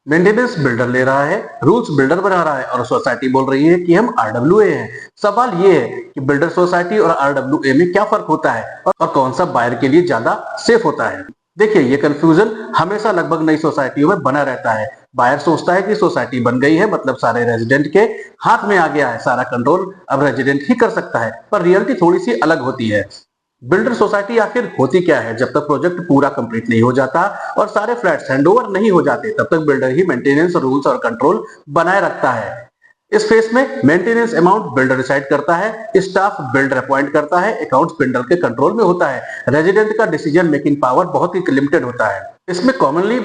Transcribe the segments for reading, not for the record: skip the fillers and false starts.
Maintenance builder ले रहा है, रूल्स बिल्डर बना रहा है और सोसाइटी बोल रही है कि हम आरडब्ल्यूए हैं। सवाल ये है कि बिल्डर सोसाइटी और आरडब्ल्यूए में क्या फर्क होता है और कौन सा बायर के लिए ज्यादा सेफ होता है। देखिए, ये कंफ्यूजन हमेशा लगभग नई सोसाइटियों में बना रहता है। बायर सोचता है कि सोसाइटी बन गई है, मतलब सारे रेजिडेंट के हाथ में आ गया है, सारा कंट्रोल अब रेजिडेंट ही कर सकता है, पर रियलिटी थोड़ी सी अलग होती है। बिल्डर सोसाइटी आखिर होती क्या है? जब तक प्रोजेक्ट पूरा कंप्लीट नहीं हो जाता और सारे फ्लैट्स हैंडओवर नहीं हो जाते, तब तक बिल्डर ही मेंटेनेंस रूल्स और कंट्रोल बनाए रखता है। इस फेस में मेंटेनेंस अमाउंट बिल्डर डिसाइड करता है, स्टाफ बिल्डर अपॉइंट करता है, अकाउंट्स बिल्डर के कंट्रोल में होता है, रेजिडेंट का डिसीजन मेकिंग पावर बहुत ही लिमिटेड होता है। इसमें कॉमनली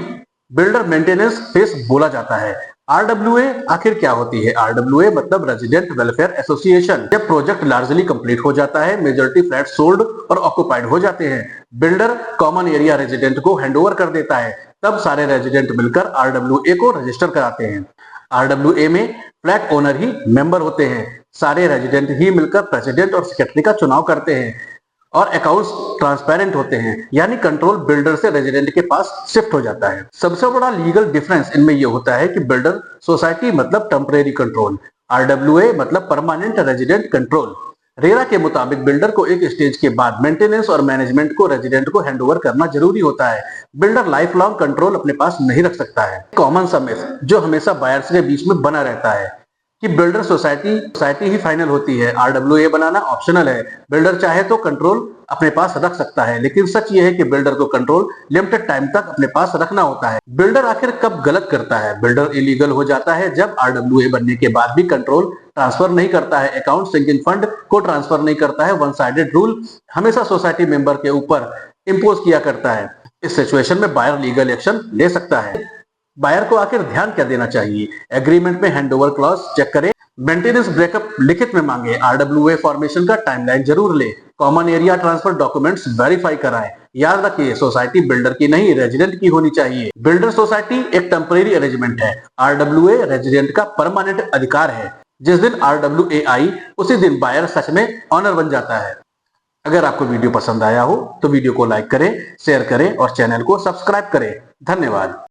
बिल्डर मेंटेनेंस फेस बोला जाता है। आरडब्ल्यूए आखिर क्या होती है? आरडब्ल्यूए मतलब रेजिडेंट वेलफेयर एसोसिएशन। जब प्रोजेक्ट लार्जली कंप्लीट हो जाता है, मेजॉरिटी फ्लैट सोल्ड और ऑक्युपाइड हो जाते हैं, बिल्डर कॉमन एरिया रेजिडेंट को हैंडओवर कर देता है। तब सारे रेजिडेंट मिलकर आरडब्ल्यूए को रजिस्टर कराते हैं। आरडब्ल्यूए में फ्लैट ओनर ही मेंबर होते हैं। सारे रेजिडेंट ही मिलकर प्रेसिडेंट और सेक्रेटरी का चुनाव करते हैं और अकाउंट्स ट्रांसपेरेंट होते हैं, यानी कंट्रोल बिल्डर से रेजिडेंट के पास शिफ्ट हो जाता है। सबसे बड़ा लीगल डिफरेंस इनमें यह होता है कि बिल्डर सोसाइटी मतलब टेम्परेरी कंट्रोल, आरडब्ल्यूए मतलब परमानेंट रेजिडेंट कंट्रोल। रेरा के मुताबिक बिल्डर को एक स्टेज के बाद मेंटेनेंस और मैनेजमेंट को रेजिडेंट को हैंडओवर करना जरूरी होता है। बिल्डर लाइफ लॉन्ग कंट्रोल अपने पास नहीं रख सकता है। कॉमन सा मिथ जो हमेशा बायर्स के बीच में बना रहता है कि बिल्डर सोसाइटी ही फाइनल होती है, आरडब्ल्यूए बनाना ऑप्शनल है। बिल्डर चाहे तो कंट्रोल अपने पास रख सकता है, लेकिन सच ये है कि बिल्डर को कंट्रोल लिमिटेड टाइम तक अपने पास रखना होता है। बिल्डर आखिर कब गलत करता है? बिल्डर इलीगल हो जाता है जब आरडब्ल्यूए बनने के बाद भी कंट्रोल ट्रांसफर नहीं करता है, अकाउंट सिंकिंग फंड को ट्रांसफर नहीं करता है, वन साइडेड रूल हमेशा सोसाइटी मेंबर के ऊपर इंपोज किया करता है। इस सिचुएशन में बायर लीगल एक्शन ले सकता है। बायर को आखिर ध्यान क्या देना चाहिए? एग्रीमेंट में हैंडओवर क्लॉज चेक करें, मेंटेनेंस ब्रेकअप लिखित में मांगे, आरडब्ल्यूए फॉर्मेशन का टाइमलाइन जरूर ले, common area transfer documents verify कराएं। याद रखिए, सोसाइटी बिल्डर की नहीं रेजिडेंट की होनी चाहिए। बिल्डर सोसाइटी एक टेम्परेरी अरेंजमेंट है, आरडब्ल्यूए रेजिडेंट का परमानेंट अधिकार है। जिस दिन आरडब्ल्यूए आई, उसी दिन बायर सच में ऑनर बन जाता है। अगर आपको वीडियो पसंद आया हो तो वीडियो को लाइक करें, शेयर करें और चैनल को सब्सक्राइब करें। धन्यवाद।